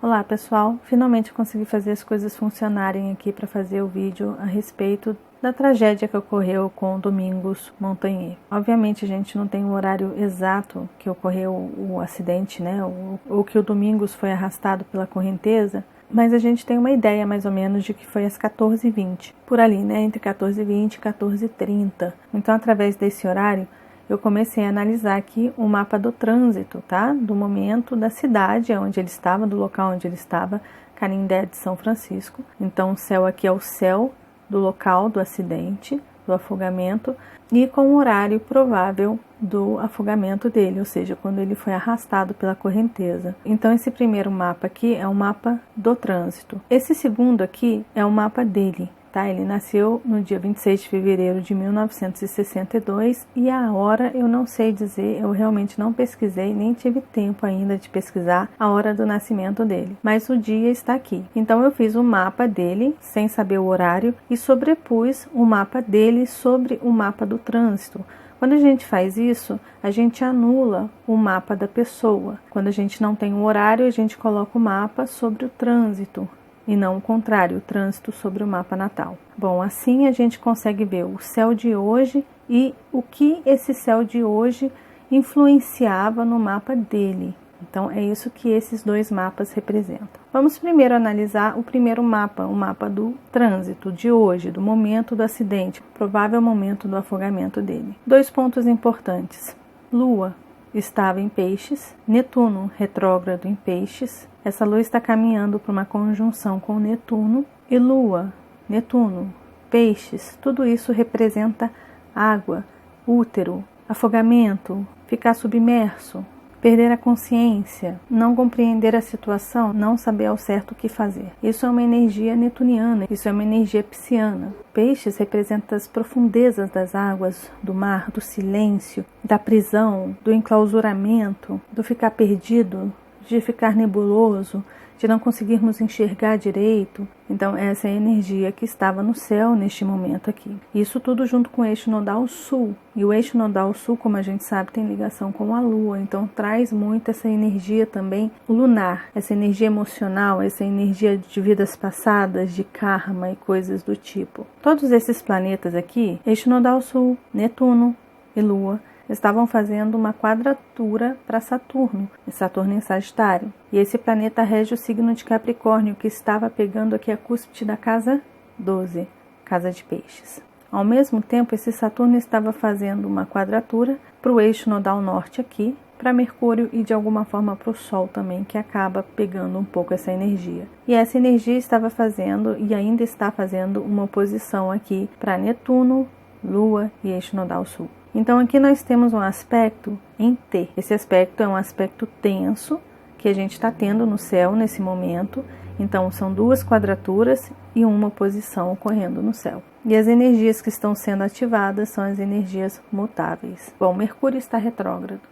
Olá pessoal, finalmente consegui fazer as coisas funcionarem aqui para fazer o vídeo a respeito da tragédia que ocorreu com Domingos Montagnier. Obviamente a gente não tem o horário exato que ocorreu o acidente, né, ou que o Domingos foi arrastado pela correnteza, mas a gente tem uma ideia mais ou menos de que foi às 14h20, por ali, né, entre 14h20 e 14h30. Então através desse horário eu comecei a analisar aqui o mapa do trânsito, tá? Do momento da cidade onde ele estava, do local onde ele estava, Canindé de São Francisco. Então o céu aqui é o céu do local do acidente, do afogamento, e com o horário provável do afogamento dele, ou seja, quando ele foi arrastado pela correnteza. Então esse primeiro mapa aqui é o mapa do trânsito. Esse segundo aqui é o mapa dele. Tá? Ele nasceu no dia 26 de fevereiro de 1962 e a hora eu não sei dizer, eu realmente não pesquisei, nem tive tempo ainda de pesquisar a hora do nascimento dele, mas o dia está aqui. Então eu fiz o mapa dele, sem saber o horário, e sobrepus o mapa dele sobre o mapa do trânsito. Quando a gente faz isso, a gente anula o mapa da pessoa. Quando a gente não tem o horário, a gente coloca o mapa sobre o trânsito. E não o contrário, o trânsito sobre o mapa natal. Bom, assim a gente consegue ver o céu de hoje e o que esse céu de hoje influenciava no mapa dele. Então é isso que esses dois mapas representam. Vamos primeiro analisar o primeiro mapa, o mapa do trânsito de hoje, do momento do acidente, provável momento do afogamento dele. 2 pontos importantes. Lua estava em Peixes, Netuno retrógrado em Peixes. Essa lua está caminhando para uma conjunção com Netuno e Lua, Netuno, Peixes. Tudo isso representa água, útero, afogamento, ficar submerso, perder a consciência, não compreender a situação, não saber ao certo o que fazer. Isso é uma energia netuniana, isso é uma energia pisciana. Peixes representa as profundezas das águas, do mar, do silêncio, da prisão, do enclausuramento, do ficar perdido, de ficar nebuloso, de não conseguirmos enxergar direito. Então essa é a energia que estava no céu neste momento aqui. Isso tudo junto com o eixo nodal sul. E o eixo nodal sul, como a gente sabe, tem ligação com a lua. Então traz muito essa energia também lunar, essa energia emocional, essa energia de vidas passadas, de karma e coisas do tipo. Todos esses planetas aqui, eixo nodal sul, Netuno e Lua, estavam fazendo uma quadratura para Saturno, e Saturno em Sagitário. E esse planeta rege o signo de Capricórnio, que estava pegando aqui a cúspide da casa 12, casa de Peixes. Ao mesmo tempo, esse Saturno estava fazendo uma quadratura para o eixo nodal norte aqui, para Mercúrio e de alguma forma para o Sol também, que acaba pegando um pouco essa energia. E essa energia estava fazendo e ainda está fazendo uma oposição aqui para Netuno, Lua e eixo nodal sul. Então aqui nós temos um aspecto em T. Esse aspecto é um aspecto tenso que a gente está tendo no céu nesse momento. Então são 2 quadraturas e uma oposição ocorrendo no céu. E as energias que estão sendo ativadas são as energias mutáveis. Bom, Mercúrio está retrógrado.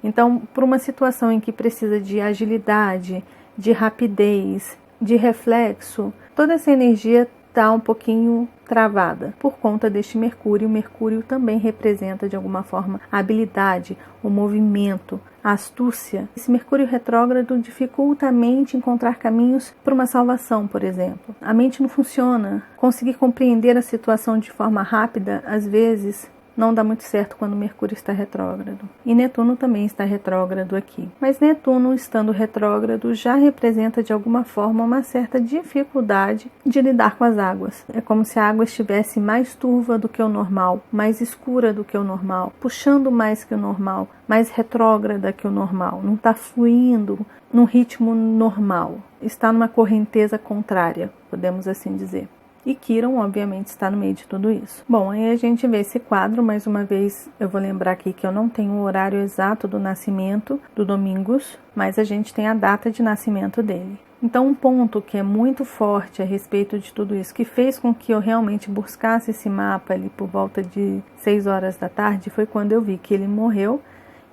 Então, por uma situação em que precisa de agilidade, de rapidez, de reflexo, toda essa energia está um pouquinho travada por conta deste Mercúrio. O Mercúrio também representa de alguma forma a habilidade, o movimento, a astúcia. Esse Mercúrio retrógrado dificulta a mente encontrar caminhos para uma salvação, por exemplo. A mente não funciona. Conseguir compreender a situação de forma rápida, às vezes, não dá muito certo quando Mercúrio está retrógrado. E Netuno também está retrógrado aqui. Mas Netuno, estando retrógrado, já representa de alguma forma uma certa dificuldade de lidar com as águas. É como se a água estivesse mais turva do que o normal, mais escura do que o normal, puxando mais que o normal, mais retrógrada que o normal. Não está fluindo num ritmo normal. Está numa correnteza contrária, podemos assim dizer. E Quiron, obviamente, está no meio de tudo isso. Bom, aí a gente vê esse quadro, mais uma vez, eu vou lembrar aqui que eu não tenho o horário exato do nascimento do Domingos, mas a gente tem a data de nascimento dele. Então, um ponto que é muito forte a respeito de tudo isso, que fez com que eu realmente buscasse esse mapa ali por volta de 6 horas da tarde, foi quando eu vi que ele morreu.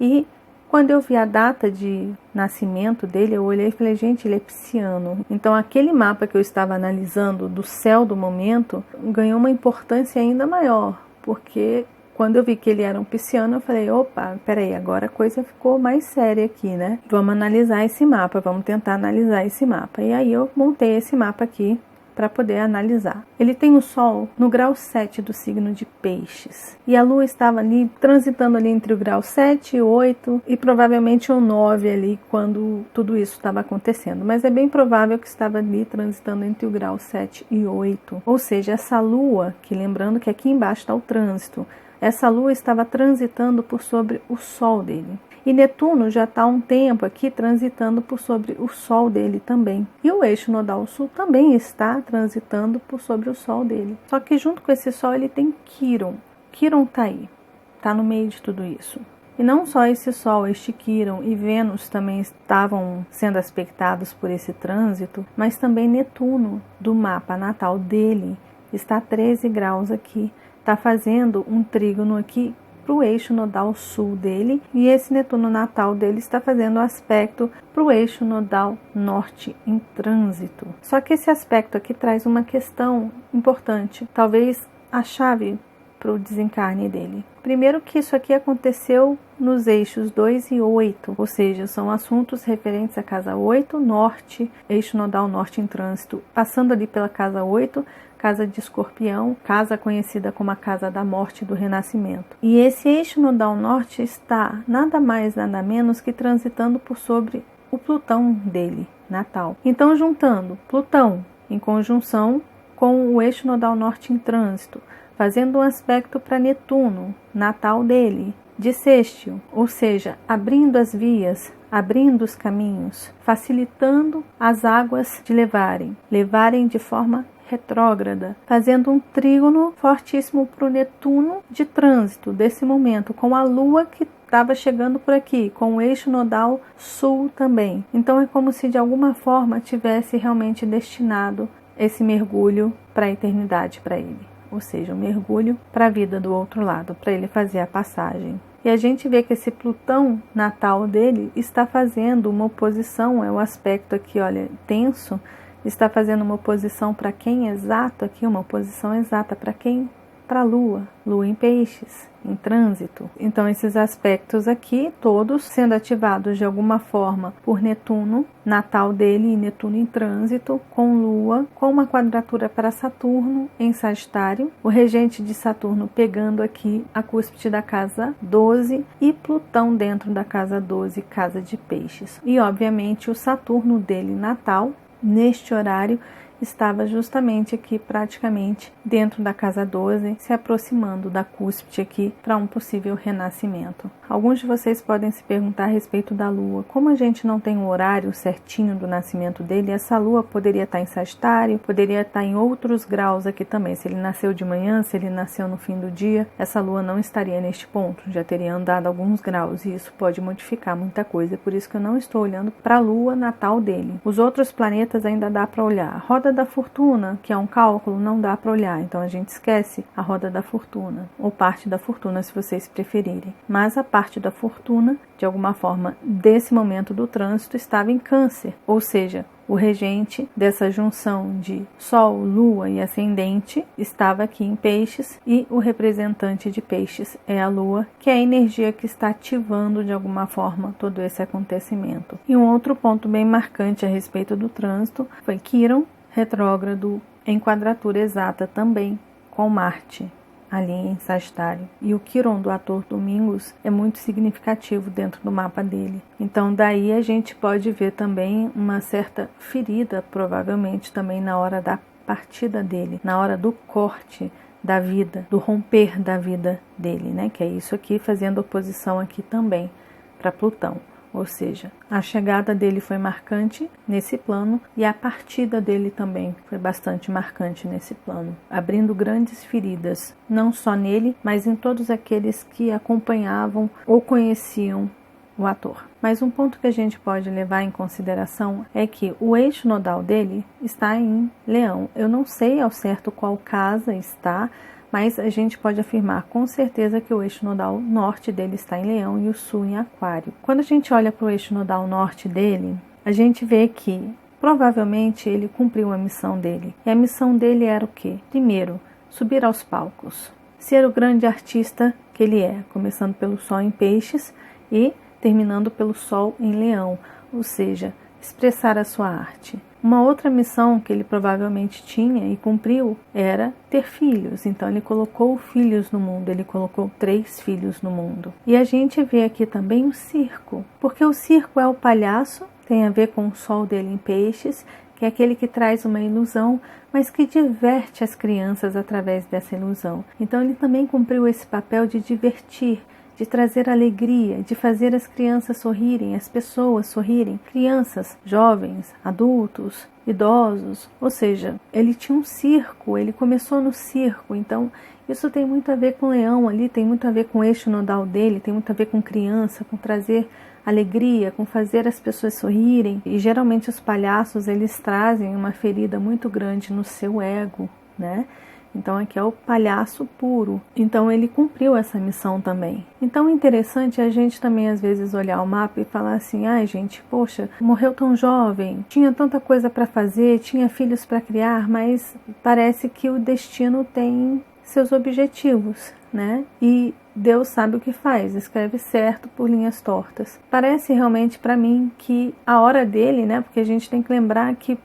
E quando eu vi a data de nascimento dele, eu olhei e falei, gente, ele é pisciano. Então aquele mapa que eu estava analisando do céu do momento ganhou uma importância ainda maior, porque quando eu vi que ele era um pisciano, eu falei, opa, peraí, agora a coisa ficou mais séria aqui, né? Vamos analisar esse mapa, vamos tentar analisar esse mapa. E aí eu montei esse mapa aqui para poder analisar. Ele tem o Sol no grau 7 do signo de Peixes. E a Lua estava ali, transitando ali entre o grau 7 e 8 e provavelmente o 9 ali, quando tudo isso estava acontecendo. Mas é bem provável que estava ali transitando entre o grau 7 e 8. Ou seja, essa Lua, que lembrando que aqui embaixo está o trânsito, essa Lua estava transitando por sobre o Sol dele. E Netuno já está há um tempo aqui transitando por sobre o Sol dele também. E o eixo nodal sul também está transitando por sobre o Sol dele. Só que junto com esse Sol ele tem Quiron. Quiron está aí, está no meio de tudo isso. E não só esse Sol, este Quiron e Vênus também estavam sendo aspectados por esse trânsito, mas também Netuno, do mapa natal dele, está a 13 graus aqui. Está fazendo um trígono aqui para o eixo nodal sul dele, e esse Netuno natal dele está fazendo aspecto para o eixo nodal norte em trânsito. Só que esse aspecto aqui traz uma questão importante, talvez a chave para o desencarne dele. Primeiro que isso aqui aconteceu nos eixos 2 e 8, ou seja, são assuntos referentes à casa 8, norte, eixo nodal norte em trânsito, passando ali pela casa 8, casa de Escorpião, casa conhecida como a casa da morte e do renascimento. E esse eixo nodal norte está nada mais, nada menos que transitando por sobre o Plutão dele, natal. Então, juntando Plutão em conjunção com o eixo nodal norte em trânsito, fazendo um aspecto para Netuno, natal dele, de sextil, ou seja, abrindo as vias, abrindo os caminhos, facilitando as águas de levarem de forma retrógrada, fazendo um trígono fortíssimo para o Netuno de trânsito desse momento, com a Lua que estava chegando por aqui, com o eixo nodal sul também. Então é como se de alguma forma tivesse realmente destinado esse mergulho para a eternidade para ele, ou seja, um mergulho para a vida do outro lado, para ele fazer a passagem. E a gente vê que esse Plutão natal dele está fazendo uma oposição, é o aspecto aqui, olha, tenso, está fazendo uma oposição para quem exato aqui, uma oposição exata para quem? Para a Lua, Lua em Peixes, em trânsito. Então esses aspectos aqui, todos sendo ativados de alguma forma por Netuno, natal dele, e Netuno em trânsito, com Lua, com uma quadratura para Saturno em Sagitário, o regente de Saturno pegando aqui a cúspide da casa 12 e Plutão dentro da casa 12, casa de Peixes. E obviamente o Saturno dele natal, neste horário, estava justamente aqui praticamente dentro da casa 12, se aproximando da cúspide aqui para um possível renascimento. Alguns de vocês podem se perguntar a respeito da Lua. Como a gente não tem o horário certinho do nascimento dele, essa Lua poderia estar em Sagitário, poderia estar em outros graus aqui também. Se ele nasceu de manhã, se ele nasceu no fim do dia, essa Lua não estaria neste ponto, já teria andado alguns graus, e isso pode modificar muita coisa. Por isso que eu não estou olhando para a Lua natal dele. Os outros planetas ainda dá para olhar. A roda da fortuna, que é um cálculo, não dá para olhar, então a gente esquece a roda da fortuna, ou parte da fortuna, se vocês preferirem. Mas a parte da fortuna, de alguma forma, desse momento do trânsito, estava em Câncer, ou seja, o regente dessa junção de Sol, Lua e Ascendente estava aqui em Peixes, e o representante de Peixes é a Lua, que é a energia que está ativando de alguma forma todo esse acontecimento. E um outro ponto bem marcante a respeito do trânsito foi Quiron, retrógrado em quadratura exata também com Marte, ali em Sagitário. E o Quiron do ator Domingos é muito significativo dentro do mapa dele. Então daí a gente pode ver também uma certa ferida, provavelmente também na hora da partida dele, na hora do corte da vida, do romper da vida dele, né? Que é isso aqui, fazendo oposição aqui também para Plutão. Ou seja, a chegada dele foi marcante nesse plano e a partida dele também foi bastante marcante nesse plano, abrindo grandes feridas, não só nele, mas em todos aqueles que acompanhavam ou conheciam o ator. Mas um ponto que a gente pode levar em consideração é que o eixo nodal dele está em Leão. Eu não sei ao certo qual casa está, mas a gente pode afirmar com certeza que o eixo nodal norte dele está em Leão e o sul em Aquário. Quando a gente olha para o eixo nodal norte dele, a gente vê que provavelmente ele cumpriu a missão dele. E a missão dele era o quê? Primeiro, subir aos palcos, ser o grande artista que ele é, começando pelo Sol em Peixes e terminando pelo Sol em Leão, ou seja, expressar a sua arte. Uma outra missão que ele provavelmente tinha e cumpriu era ter filhos. Então ele colocou filhos no mundo, ele colocou 3 filhos no mundo. E a gente vê aqui também o circo, porque o circo é o palhaço, tem a ver com o Sol dele em Peixes, que é aquele que traz uma ilusão, mas que diverte as crianças através dessa ilusão. Então ele também cumpriu esse papel de divertir, de trazer alegria, de fazer as crianças sorrirem, as pessoas sorrirem, crianças, jovens, adultos, idosos, ou seja, ele tinha um circo, ele começou no circo, então isso tem muito a ver com o leão ali, tem muito a ver com o eixo nodal dele, tem muito a ver com criança, com trazer alegria, com fazer as pessoas sorrirem, e geralmente os palhaços eles trazem uma ferida muito grande no seu ego, né? Então aqui é o palhaço puro. Então ele cumpriu essa missão também. Então é interessante a gente também às vezes olhar o mapa e falar assim, ai gente, poxa, morreu tão jovem, tinha tanta coisa para fazer, tinha filhos para criar, mas parece que o destino tem seus objetivos, né? E Deus sabe o que faz, escreve certo por linhas tortas. Parece realmente para mim que a hora dele, né? Porque a gente tem que lembrar que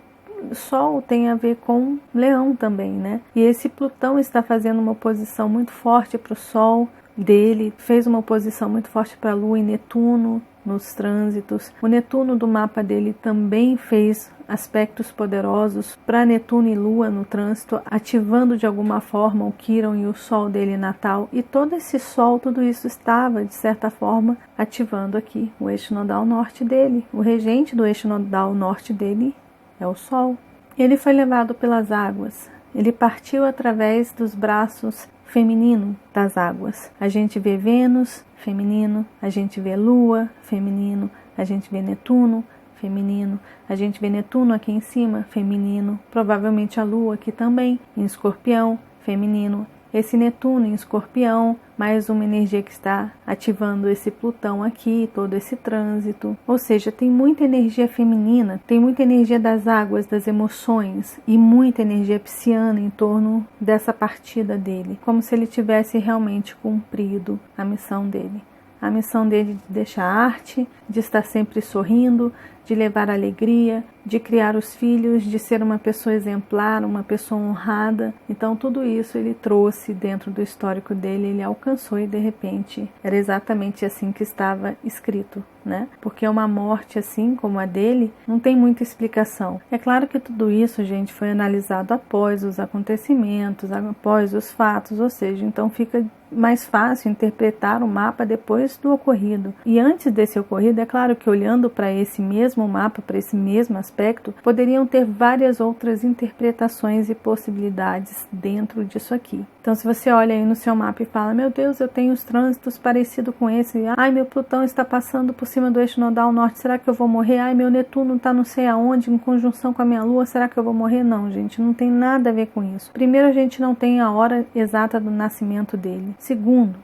Sol tem a ver com Leão também, né? E esse Plutão está fazendo uma oposição muito forte para o Sol dele, fez uma oposição muito forte para a Lua e Netuno nos trânsitos. O Netuno do mapa dele também fez aspectos poderosos para Netuno e Lua no trânsito, ativando de alguma forma o Quirón e o Sol dele natal. E todo esse Sol, tudo isso estava, de certa forma, ativando aqui o eixo nodal norte dele. O regente do eixo nodal norte dele é o Sol. Ele foi levado pelas águas. Ele partiu através dos braços feminino das águas. A gente vê Vênus, feminino. A gente vê Lua, feminino. A gente vê Netuno, feminino. A gente vê Netuno aqui em cima, feminino. Provavelmente a Lua aqui também, em Escorpião, feminino. Esse Netuno em Escorpião, mais uma energia que está ativando esse Plutão aqui, todo esse trânsito. Ou seja, tem muita energia feminina, tem muita energia das águas, das emoções e muita energia pisciana em torno dessa partida dele, como se ele tivesse realmente cumprido a missão dele. A missão dele de deixar arte, de estar sempre sorrindo, de levar alegria, de criar os filhos, de ser uma pessoa exemplar, uma pessoa honrada. Então tudo isso ele trouxe dentro do histórico dele, ele alcançou e de repente era exatamente assim que estava escrito, né? Porque uma morte assim como a dele não tem muita explicação. É claro que tudo isso, gente, foi analisado após os acontecimentos, após os fatos, ou seja, então fica mais fácil interpretar o mapa depois do ocorrido. E antes desse ocorrido, é claro que olhando para esse mesmo mapa, para esse mesmo aspecto, poderiam ter várias outras interpretações e possibilidades dentro disso aqui. Então, se você olha aí no seu mapa e fala, meu Deus, eu tenho os trânsitos parecidos com esse, ai, meu Plutão está passando por cima do eixo nodal norte, será que eu vou morrer? Ai, meu Netuno está não sei aonde, em conjunção com a minha Lua, será que eu vou morrer? Não, gente, não tem nada a ver com isso. Primeiro, a gente não tem a hora exata do nascimento dele. Segundo,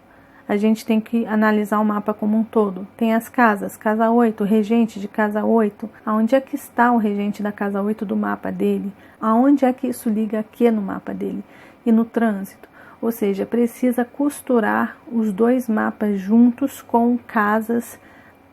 a gente tem que analisar o mapa como um todo. Tem as casas, casa 8, regente de casa 8. Aonde é que está o regente da casa 8 do mapa dele? Aonde é que isso liga aqui no mapa dele? E no trânsito. Ou seja, precisa costurar os dois mapas juntos com casas,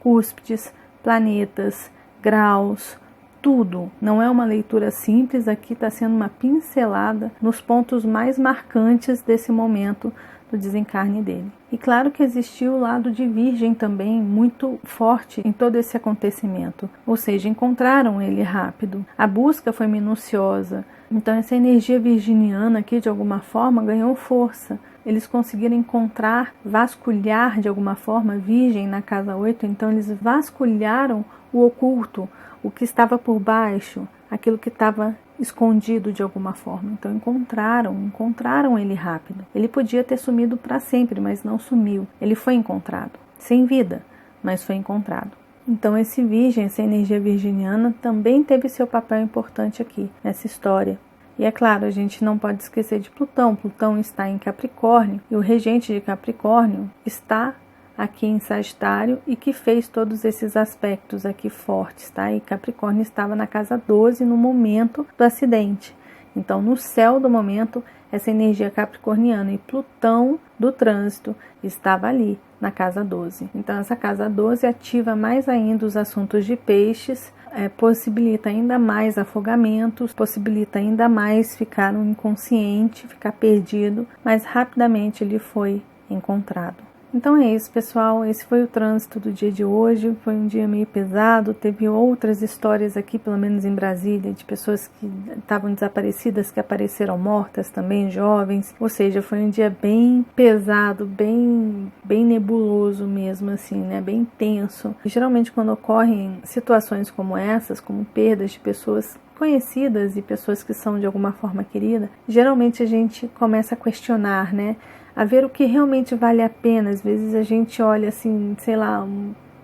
cúspides, planetas, graus, tudo. Não é uma leitura simples, aqui está sendo uma pincelada nos pontos mais marcantes desse momento do desencarne dele. E claro que existiu o lado de Virgem também muito forte em todo esse acontecimento, ou seja, encontraram ele rápido, a busca foi minuciosa, então essa energia virginiana aqui de alguma forma ganhou força. Eles conseguiram encontrar, vasculhar de alguma forma Virgem na casa 8, então eles vasculharam o oculto, o que estava por baixo, aquilo que estava escondido de alguma forma. Então encontraram ele rápido. Ele podia ter sumido para sempre, mas não sumiu. Ele foi encontrado, sem vida, mas foi encontrado. Então esse Virgem, essa energia virginiana, também teve seu papel importante aqui, nessa história. E é claro, a gente não pode esquecer de Plutão. Plutão está em Capricórnio, e o regente de Capricórnio está aqui em Sagitário e que fez todos esses aspectos aqui fortes, tá? E Capricórnio estava na casa 12 no momento do acidente. Então, no céu do momento, essa energia capricorniana, e Plutão do trânsito estava ali na casa 12. Então essa casa 12 ativa mais ainda os assuntos de peixes, possibilita ainda mais afogamentos, possibilita ainda mais ficar no inconsciente, ficar perdido, mas rapidamente ele foi encontrado. Então é isso, pessoal, esse foi o trânsito do dia de hoje. Foi um dia meio pesado, teve outras histórias aqui, pelo menos em Brasília, de pessoas que estavam desaparecidas, que apareceram mortas também, jovens, ou seja, foi um dia bem pesado, bem nebuloso mesmo, assim, né, bem tenso. E, geralmente quando ocorrem situações como essas, como perdas de pessoas conhecidas e pessoas que são de alguma forma queridas, geralmente a gente começa a questionar, né, a ver o que realmente vale a pena. Às vezes a gente olha assim, sei lá,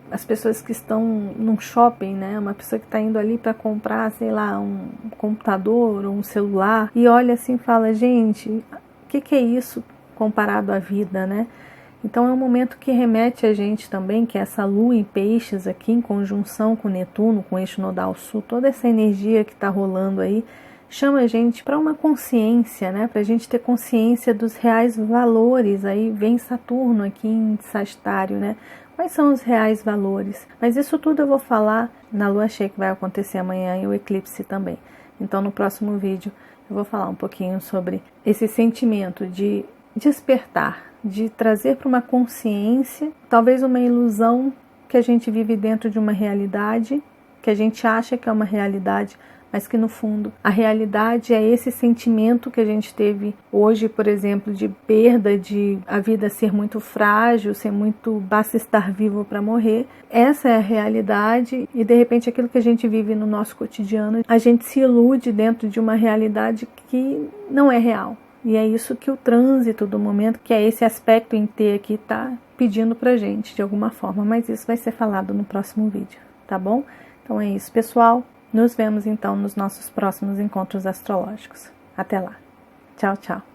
as pessoas que estão num shopping, né? Uma pessoa que está indo ali para comprar, sei lá, um computador ou um celular, e olha assim e fala, gente, o que é isso comparado à vida, né? Então é um momento que remete a gente também, que essa lua em peixes aqui, em conjunção com Netuno, com o eixo nodal sul, toda essa energia que está rolando aí, chama a gente para uma consciência, né? Para a gente ter consciência dos reais valores. Aí vem Saturno aqui em Sagitário, né? Quais são os reais valores? Mas isso tudo eu vou falar na lua cheia que vai acontecer amanhã e o eclipse também. Então no próximo vídeo eu vou falar um pouquinho sobre esse sentimento de despertar, de trazer para uma consciência, talvez uma ilusão que a gente vive dentro de uma realidade, que a gente acha que é uma realidade, mas que no fundo a realidade é esse sentimento que a gente teve hoje, por exemplo, de perda, de a vida ser muito frágil, ser muito, basta estar vivo para morrer. Essa é a realidade, e de repente aquilo que a gente vive no nosso cotidiano, a gente se ilude dentro de uma realidade que não é real. E é isso que o trânsito do momento, que é esse aspecto em T aqui, está pedindo pra gente de alguma forma, mas isso vai ser falado no próximo vídeo, tá bom? Então é isso, pessoal. Nos vemos então nos nossos próximos encontros astrológicos. Até lá. Tchau, tchau.